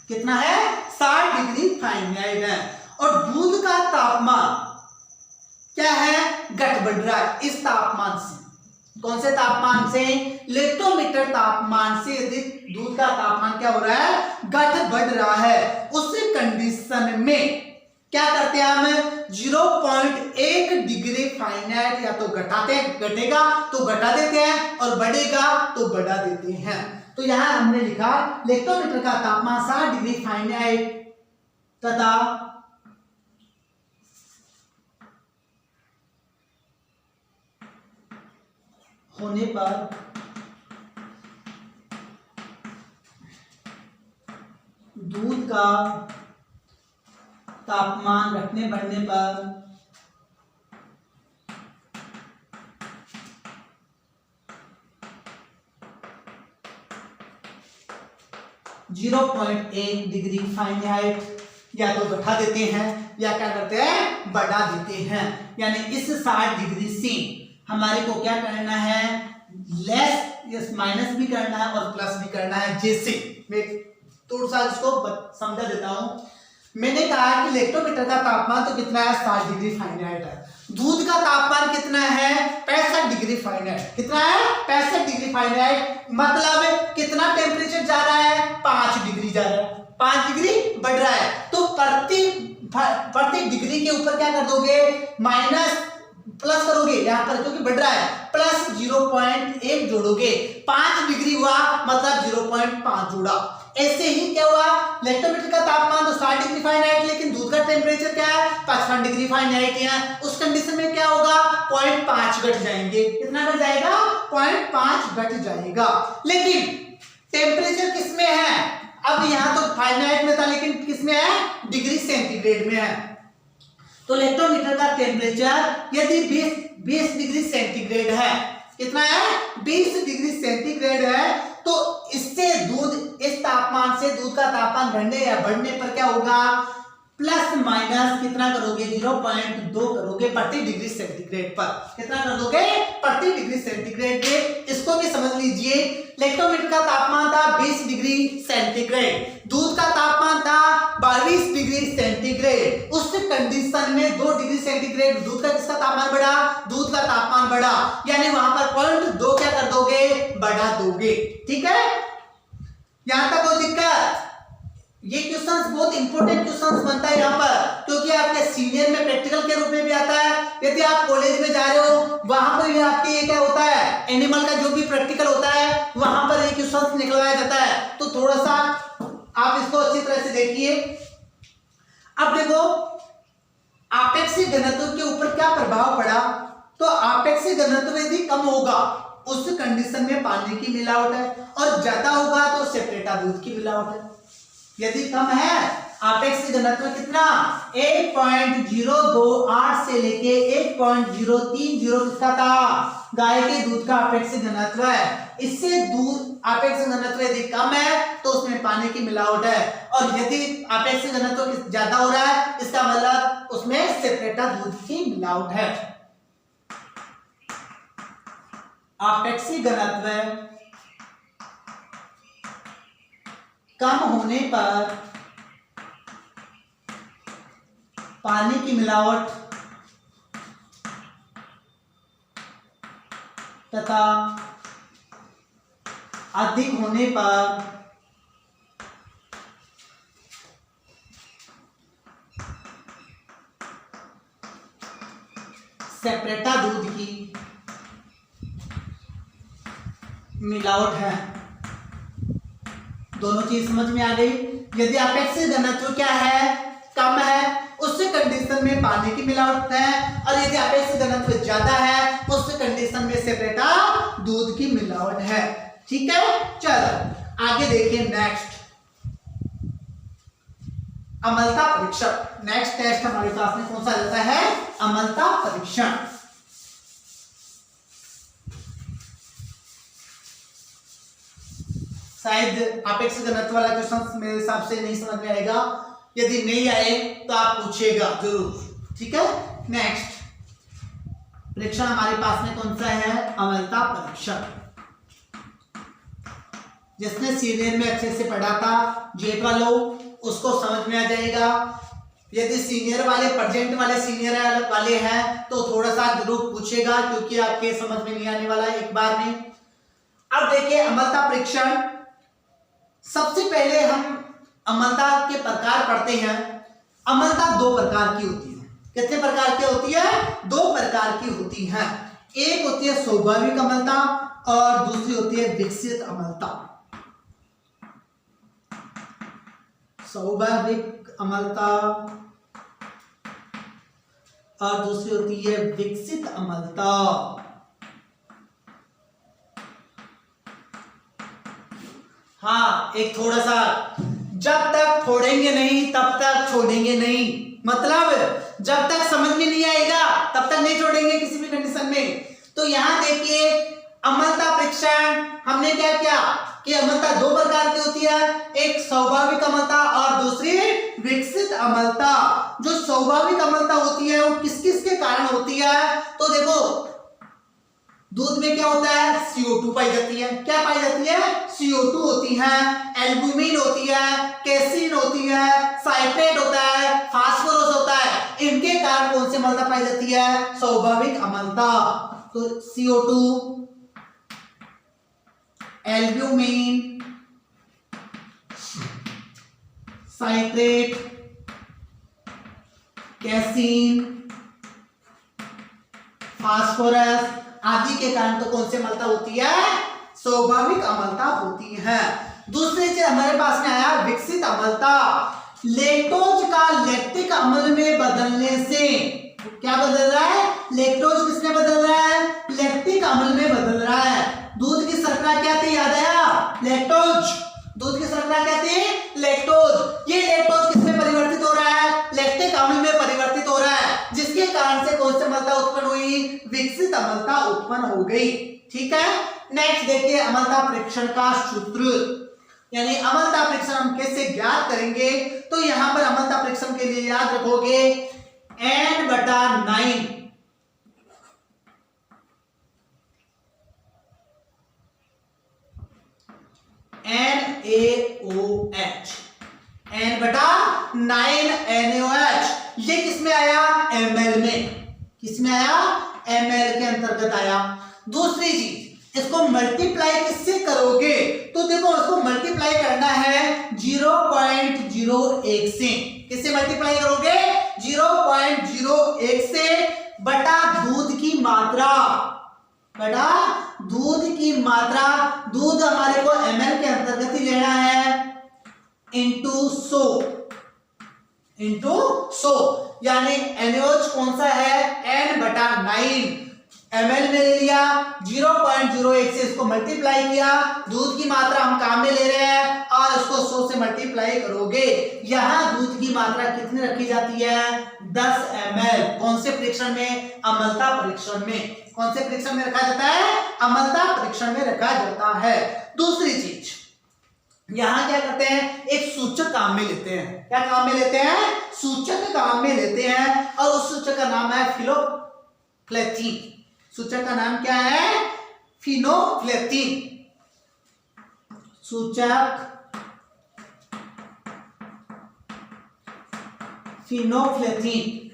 कितना है? 60 डिग्री फारेनहाइट है। और दूध का तापमान क्या है? घट बढ़ रहा है इस तापमान से। कौन से तापमान से? लेक्टोमीटर तापमान से यदि दूध का तापमान क्या हो रहा है? घट बढ़ रहा है। उस कंडीशन में क्या करते हैं हम? 0.1 डिग्री फारेनहाइट या तो घटेगा तो घटा देते हैं और बढ़ेगा तो बढ़ा देते हैं। तो यहां हमने लिखा लेक्टोमीटर का तापमान 60 डिग्री फारेनहाइट तथा होने पर दूध का तापमान घटने बढ़ने पर 0.1 डिग्री फारेनहाइट या तो घटा देते हैं या क्या करते हैं? बढ़ा देते हैं। यानी इस 60 डिग्री से हमारे को क्या करना है? लेस माइनस भी करना है और प्लस भी करना है। जैसे मैं थोड़ा सा इसको समझा देता हूं। मैंने कहा कि इलेक्ट्रोमीटर का तापमान तो कितना है 60 डिग्री फारेनहाइट है, दूध का तापमान कितना है 65 डिग्री फारेनहाइट, कितना है 65 डिग्री फारेनहाइट, मतलब कितना टेम्परेचर जा रहा है 5 डिग्री जा रहा है, 5 डिग्री बढ़ रहा है। तो प्रति डिग्री के ऊपर क्या कर दोगे माइनस प्लस करोगे यहाँ पर क्योंकि बढ़ रहा है, प्लस 0.1 जोड़ोगे, 5 डिग्री हुआ मतलब 0.5 जोड़ा। ऐसे ही क्या हुआ इलेक्ट्रोमीटर का तापमान तो 60 डिग्री फारेनहाइट, लेकिन दूध का टेम्परेचर क्या है 55 डिग्री फारेनहाइट है, उस कंडीशन में क्या होगा 0.5 घट जाएंगे, कितना घट जाएगा 0.5 घट जाएगा। लेकिन टेम्परेचर किस में है, अब यहाँ तो फारेनहाइट में था लेकिन किस में है डिग्री सेंटीग्रेड में है। तो इलेक्ट्रोमीटर का टेम्परेचर यदि 20 डिग्री सेंटीग्रेड है, कितना है 20 डिग्री सेंटीग्रेड है, तो इससे दूध इस तापमान से दूध का तापमान घटने या बढ़ने पर क्या होगा प्लस माइनस कितना करोगे 0.2 करोगे प्रति डिग्री सेंटीग्रेड पर, कितना कर दोगे प्रति डिग्री सेंटीग्रेड पे। इसको भी समझ लीजिए, इलेक्ट्रोमीटर का तापमान था 20 डिग्री सेंटीग्रेड, दूध का तापमान था 22 डिग्री सेंटीग्रेड, उस कंडीशन में 2 डिग्री सेंटीग्रेड दूध का किसका तापमान बढ़ा, दूध का तापमान बढ़ा, यानी वहां पर 0.2 क्या कर दोगे बढ़ा दोगे। ठीक है, यहां तक कोई दिक्कत? ये क्वेश्चंस बहुत इंपॉर्टेंट क्वेश्चंस बनता है यहाँ पर, क्योंकि आपके सीनियर में प्रैक्टिकल के रूप में भी आता है। यदि आप कॉलेज में जा रहे हो वहां पर भी आपके ये क्या होता है एनिमल का जो भी प्रैक्टिकल होता है वहां पर ये क्वेश्चंस निकलवाया जाता है, तो थोड़ा सा आप इसको अच्छी तरह से देखिए। अब देखो आपेक्षिक घनत्व के ऊपर क्या प्रभाव पड़ा, तो आपेक्षिक घनत्व यदि कम होगा उस कंडीशन में पानी की मिलावट है, और ज्यादा होगा तो सेपरेटा दूध की मिलावट है। यदि कम है आपेक्षिक घनत्व कितना 1.028 से लेके 1.030 किसका था गाय के दूध का आपेक्षिक घनत्व है। इससे दूध आपेक्षिक घनत्व यदि कम है तो उसमें पानी की मिलावट है, और यदि आपेक्षिक घनत्व ज्यादा हो रहा है इसका मतलब उसमें सेपरेटा दूध की मिलावट है। आपेक्षिक घनत्व कम होने पर पानी की मिलावट तथा अधिक होने पर सेपरेटा दूध की मिलावट है। दोनों चीज समझ में आ गई। यदि आपेक्षिक घनत्व क्या है कम है उस कंडीशन में पानी की मिलावट है, और यदि आपेक्षिक घनत्व ज्यादा है उस कंडीशन में सेपरेटा दूध की मिलावट है। ठीक है, चलो आगे देखिए नेक्स्ट अम्लता परीक्षण। नेक्स्ट टेस्ट हमारे पास में कौन सा रहता है अम्लता परीक्षण। शायद आपेक्षिक घनत्व वाला क्वेश्चन मेरे हिसाब से नहीं समझ में आएगा, यदि नहीं आए तो आप पूछिएगा जरूर। ठीक है, नेक्स्ट परीक्षण हमारे पास में कौन सा है अम्लता परीक्षण। जिसने सीनियर में अच्छे से पढ़ा था जेट वालों उसको समझ में आ जाएगा। यदि सीनियर वाले प्रेजेंट वाले सीनियर वाले हैं तो थोड़ा सा जरूर पूछेगा, क्योंकि आपके समझ में नहीं आने वाला है एक बार में। अब देखिए अम्लता परीक्षण, सबसे पहले हम अम्लता के प्रकार पढ़ते हैं। अम्लता 2 प्रकार की होती है। कितने प्रकार की होती है 2 प्रकार की होती है। एक होती है स्वाभाविक अम्लता और दूसरी होती है विकसित अम्लता। स्वाभाविक अम्लता और दूसरी होती है विकसित अम्लता। हाँ, एक थोड़ा सा, जब तक फोड़ेंगे नहीं तब तक छोड़ेंगे नहीं, मतलब जब तक समझ में नहीं आएगा तब तक नहीं छोड़ेंगे किसी भी कंडीशन में। तो यहां देखिए अम्लता परीक्षण हमने क्या किया कि अम्लता 2 प्रकार की होती है, एक स्वाभाविक अम्लता और दूसरी विकसित अम्लता। जो स्वाभाविक अम्लता होती है वो किस किस के कारण होती है, तो देखो दूध में क्या होता है, CO2 पाई जाती है। क्या पाई जाती है, CO2 होती है, एल्बुमिन होती है, केसिन होती है, साइट्रेट होता है, फास्फोरस होता है। इनके कारण कौन सी अम्लता पाई जाती है, स्वाभाविक अम्लता। तो CO2, albumin, citrate, casein, phosphorus आदि के कारण तो कौन सी अम्लता होती है, स्वाभाविक अम्लता होती है। दूसरी चीज हमारे पास में आया विकसित अम्लता। लैक्टोज का लैक्टिक अम्ल में बदलने से क्या बदल रहा है, लैक्टोज किसमें बदल रहा है, लैक्टिक अम्ल में बदल रहा है। दूध की शर्करा क्या थी, याद आया, लैक्टोज। दूध की शर्करा क्या थी, लैक्टोज। ये लैक्टोज किसमें परिवर्तित हो रहा है, लैक्टिक अम्ल में परिवर्तित हो रहा है, जिसके कारण से कौन सी अम्लता उत्पन्न हुई, विकसित अम्लता उत्पन्न हो गई। ठीक है, नेक्स्ट देखिए अम्लता परीक्षण का सूत्र, यानी अम्लता परीक्षण हम कैसे ज्ञात करेंगे। तो यहां पर अम्लता परीक्षण के लिए याद रखोगे N/9 NaOH, N/9 NaOH। ये किसमें आया, ml में। किसमें आया, ml के अंतर्गत आया। दूसरी चीज, इसको मल्टीप्लाई किससे करोगे, तो देखो इसको मल्टीप्लाई करना है 0.01 से। किससे मल्टीप्लाई करोगे, 0.01 से बटा दूध की मात्रा, बटा दूध की मात्रा। दूध हमारे को ml के अंतर्गत ही लेना है, इंटू 100, यानी NaOH कौन सा है, N/9 ml में ले लिया, 0.01 से इसको मल्टीप्लाई किया। दूध की मात्रा हम काम में ले रहे हैं और इसको 100 से मल्टीप्लाई करोगे। यहां दूध की मात्रा कितनी रखी जाती है, 10 ml। कौन से परीक्षण में, अम्लता परीक्षण में। कौन से परीक्षण में रखा जाता है, अम्लता परीक्षण में रखा जाता है। दूसरी चीज, यहां क्या करते हैं, एक सूचक काम में लेते हैं। क्या काम में लेते हैं, सूचक काम में लेते हैं, और उस सूचक का नाम है फिनोफ्लेथीन। सूचक का नाम क्या है, फिनोफ्लेथीन। सूचक फिनोफ्लेथीन,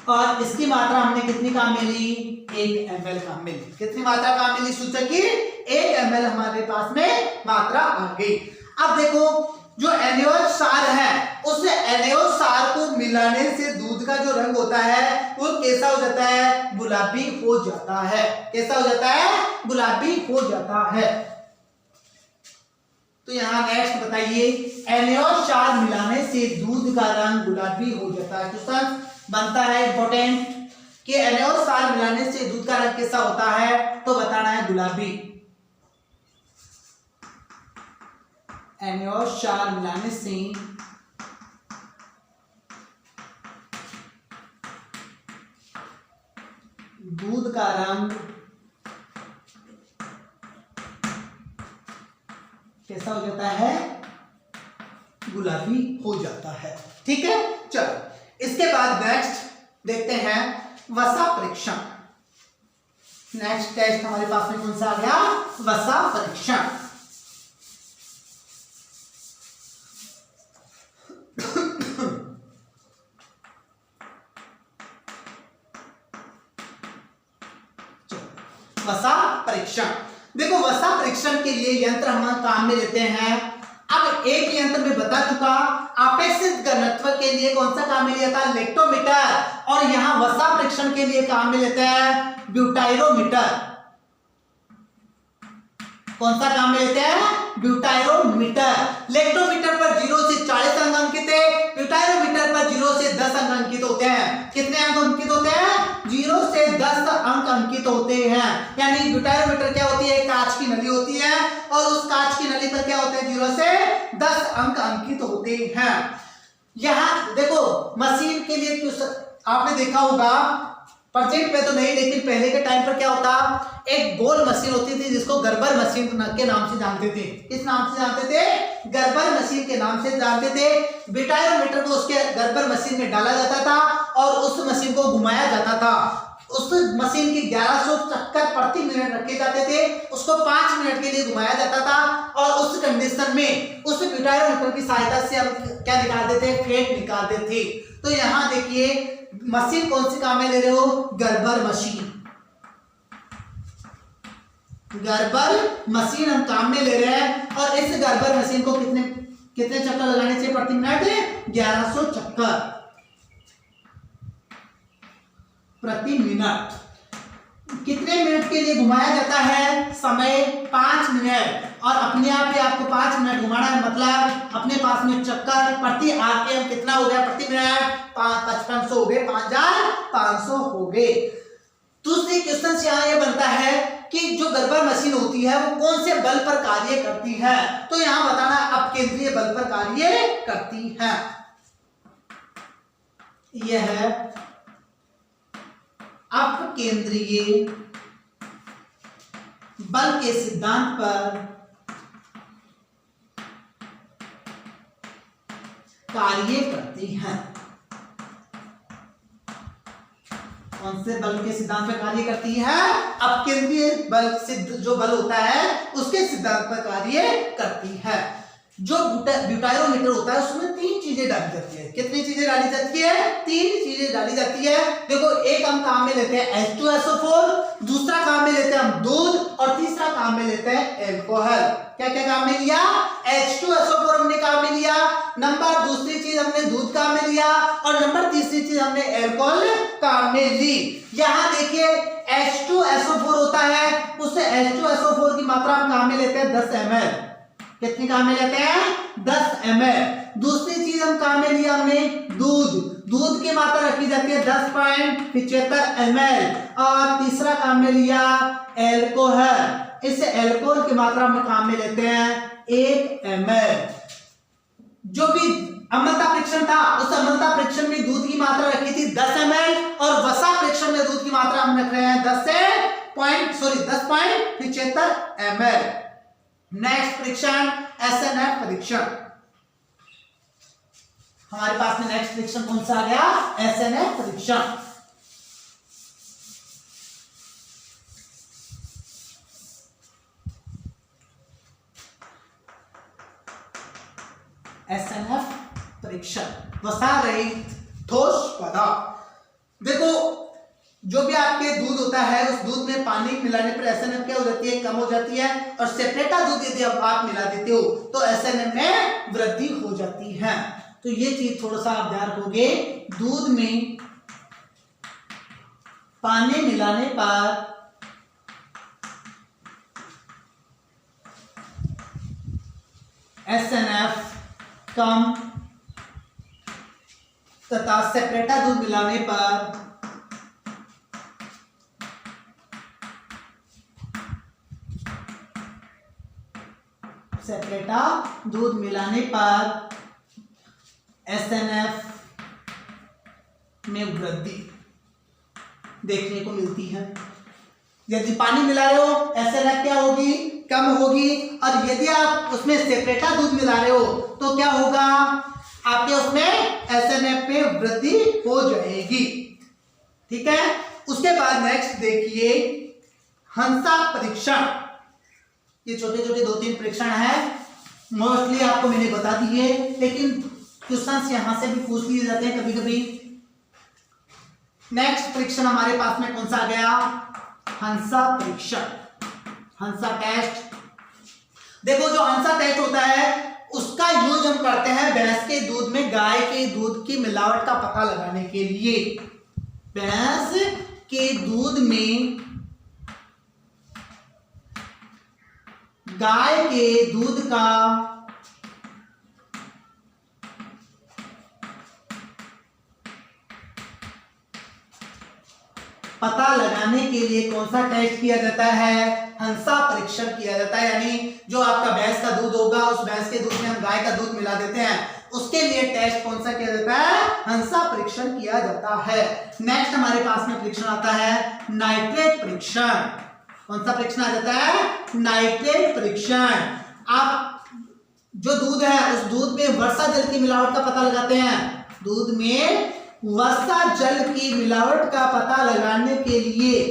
और इसकी मात्रा हमने कितनी काम में ली, 1 ml काम में ली। कितनी मात्रा काम में ली सूचक की, 1 ml हमारे पास में मात्रा आ गई। अब देखो जो NaOH सार है, उस NaOH सार को मिलाने से दूध का जो रंग होता है वो कैसा हो जाता है, गुलाबी हो जाता है। कैसा हो जाता है, गुलाबी हो जाता है। तो यहां नेक्स्ट बताइए, NaOH सार मिलाने से दूध का रंग गुलाबी हो जाता है। क्वेश्चन बनता है इंपॉर्टेंट कि NaOH सार मिलाने से दूध का रंग कैसा होता है, तो बताना है गुलाबी। NaOH सार मिलाने से दूध का रंग कैसा हो जाता है, गुलाबी हो जाता है। ठीक है, चलो इसके बाद नेक्स्ट देखते हैं वसा परीक्षण। नेक्स्ट टेस्ट हमारे पास में कौन सा आ गया, वसा परीक्षण। वसा परीक्षण, देखो वसा परीक्षण के लिए यंत्र हम काम में लेते हैं। अब एक यंत्र में बता चुका, अपेक्षित घनत्व के लिए कौन सा काम में लिया था, लेक्टोमीटर, और यहां वसा परीक्षण के लिए काम में लेते हैं ब्यूटाइरोमीटर। कौन सा काम में लेते हैं, ब्यूटाइरोमीटर। लेक्टोमीटर पर 0 से 40 अंक अंकित है, ब्यूटाइरोमीटर पर 0 से 10 अंक अंकित होते हैं। कितने अंक अंकित होते हैं, 0 से 10 अंक अंकित होते हैं। यानी ब्यूटाइरोमीटर क्या होती है, कांच की नली होती है, और उस कांच की नली पर क्या होते हैं, 0 से 10 अंक अंकित होते हैं। यहां देखो मशीन के लिए आपने देखा होगा, प्रेजेंट में तो नहीं, लेकिन पहले के टाइम पर क्या होता, एक गोल मशीन होती थी जिसको गर्बर मशीन के नाम से जानते थे। किस नाम से जानते थे, गर्बर मशीन के नाम से जानते थे। ब्यूटाइरोमीटर को उसके गर्बर मशीन में डाला जाता था और उस मशीन को घुमाया जाता था। उस मशीन के 1100 चक्कर प्रति मिनट रखे जाते थे, उसको 5 मिनट के लिए घुमाया जाता था और उस कंडीशन में उस ब्यूटाइरोमीटर की सहायता से हम क्या निकालते थे, फेट निकालते थे। तो यहाँ देखिए मशीन कौन सी काम में ले रहे हो, गर्बर मशीन, गर्बर मशीन हम काम में ले रहे हैं और इस गर्बर मशीन को कितने चक्कर लगाने चाहिए प्रति मिनट, 1100 चक्कर प्रति मिनट। कितने मिनट के लिए घुमाया जाता है, समय 5 मिनट और अपने आप ही आपको 5 मिनट घुमाना है, मतलब अपने पास में चक्कर प्रति आरपीएम कितना हो गया प्रति मिनट, 5500 हो गए, 5500 हो गए। दूसरी क्वेश्चन यहाँ ये बनता है कि जो गर्बर मशीन होती है वो कौन से बल पर कार्य करती है, तो यहां बताना अपकेंद्रीय बल पर कार्य करती है। यह है अपकेंद्रीय बल के सिद्धांत पर कार्य करती है। कौन से बल के सिद्धांत पर कार्य करती है, अपकेंद्रीय बल सिद्ध जो बल होता है उसके सिद्धांत पर कार्य करती है। जो ब्यूटाइरोमीटर होता है उसमें 3 चीजें डाली जाती है। कितनी चीजें डाली जाती है, 3 चीजें डाली जाती है। देखो एक हम काम में लेते हैं H2SO4, दूसरा काम में लेते हैं हम दूध और तीसरा काम में लेते हैं एल्कोहल। क्या क्या काम में लिया, H2SO4 हमने काम में लिया, नंबर दूसरी चीज हमने दूध काम में लिया और नंबर तीसरी चीज हमने एल्कोहल काम में ली। यहाँ देखिए H2SO4 होता है, उससे H2SO4 की मात्रा हम काम में लेते हैं 10 ml। कितनी काम में लेते हैं, 10 ml। दूसरी चीज हम काम में लिया हमने दूध, दूध की मात्रा रखी जाती है 10.75 ml और तीसरा काम में लिया एल्कोहल, इस एल्कोहल की मात्रा हम काम में लेते हैं 1 ml। जो भी अम्लता परीक्षण था उस अम्लता परीक्षण में दूध की मात्रा रखी थी 10 ml और वसा परीक्षण में दूध की मात्रा हम रख रहे हैं 10.75 ml। नेक्स्ट परीक्षण SNF परीक्षण, हमारे पास में नेक्स्ट परीक्षण कौन सा आ गया, SNF परीक्षण। SNF परीक्षण, वसा रहित ठोस पदार्थ। देखो जो भी आपके दूध होता है उस दूध में पानी मिलाने पर SNF क्या हो जाती है, कम हो जाती है और सेपरेटा दूध यदि आप मिला देते हो तो SNF में वृद्धि हो जाती है। तो ये चीज थोड़ा सा आप ध्यान रखोगे, दूध में पानी मिलाने पर SNF कम तथा सेपरेटा दूध मिलाने पर सेपरेटा दूध मिलाने पर SNF में वृद्धि देखने को मिलती है। यदि पानी मिला रहे हो SNF क्या होगी, कम होगी और यदि आप उसमें सेपरेटा दूध मिला रहे हो तो क्या होगा, आपके उसमें SNF में वृद्धि हो जाएगी। ठीक है, उसके बाद नेक्स्ट देखिए हंसा परीक्षण। ये छोटे छोटे 2-3 परीक्षण है, मोस्टली आपको मैंने बता दिए, लेकिन क्वेश्चंस यहां से भी पूछ लिए जाते हैं कभी कभी। नेक्स्ट परीक्षण हमारे पास में कौन सा आ गया, हंसा परीक्षण, हंसा टेस्ट। देखो जो हंसा टेस्ट होता है उसका यूज हम करते हैं भैंस के दूध में गाय के दूध की मिलावट का पता लगाने के लिए। भैंस के दूध में गाय के दूध का पता लगाने के लिए कौन सा टेस्ट किया जाता है, हंसा परीक्षण किया जाता है। यानी जो आपका भैंस का दूध होगा उस भैंस के दूध में हम गाय का दूध मिला देते हैं, उसके लिए टेस्ट कौन सा किया जाता है, हंसा परीक्षण किया जाता है। नेक्स्ट हमारे पास में परीक्षण आता है नाइट्रेट परीक्षण। कौन सा परीक्षण आ जाता है, नाइट्रेट परीक्षण। आप जो दूध है उस दूध में वर्षा जल की मिलावट का पता लगाते हैं, दूध में वर्षा जल की मिलावट का पता लगाने के लिए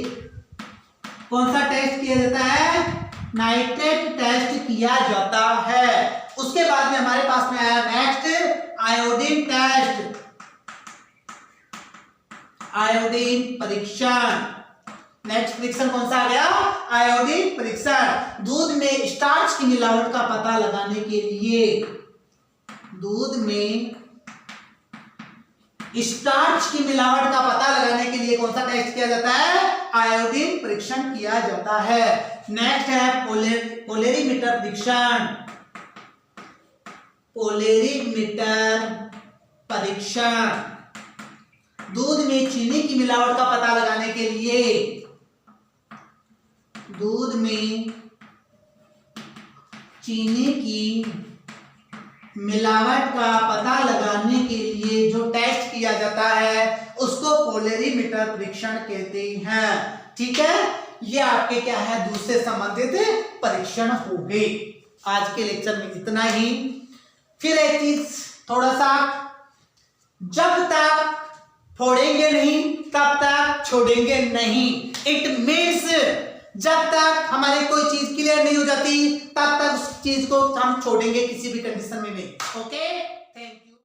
कौन सा टेस्ट किया जाता है? नाइट्रेट टेस्ट किया जाता है। उसके बाद में हमारे पास में आया नेक्स्ट आयोडीन टेस्ट, आयोडीन परीक्षण। नेक्स्ट परीक्षण कौन सा आ गया? आयोडीन परीक्षण। दूध में स्टार्च की मिलावट का पता लगाने के लिए, दूध में स्टार्च की मिलावट का पता लगाने के लिए कौन सा टेस्ट किया जाता है? आयोडीन परीक्षण किया जाता है। नेक्स्ट है पोलेरीमीटर परीक्षण, पोलेरीमीटर परीक्षण। दूध में चीनी की मिलावट का पता लगाने के लिए, दूध में चीनी की मिलावट का पता लगाने के लिए जो टेस्ट किया जाता है उसको पोलेरीमीटर परीक्षण कहते हैं। ठीक है, ये आपके क्या है? दूध से संबंधित परीक्षण हो गए। आज के लेक्चर में इतना ही। फिर एक चीज थोड़ा सा, जब तक फोड़ेंगे नहीं तब तक छोड़ेंगे नहीं। इट मीन्स जब तक हमारी कोई चीज क्लियर नहीं हो जाती तब तक उस चीज को हम छोड़ेंगे किसी भी कंडीशन में नहीं। Okay, thank you.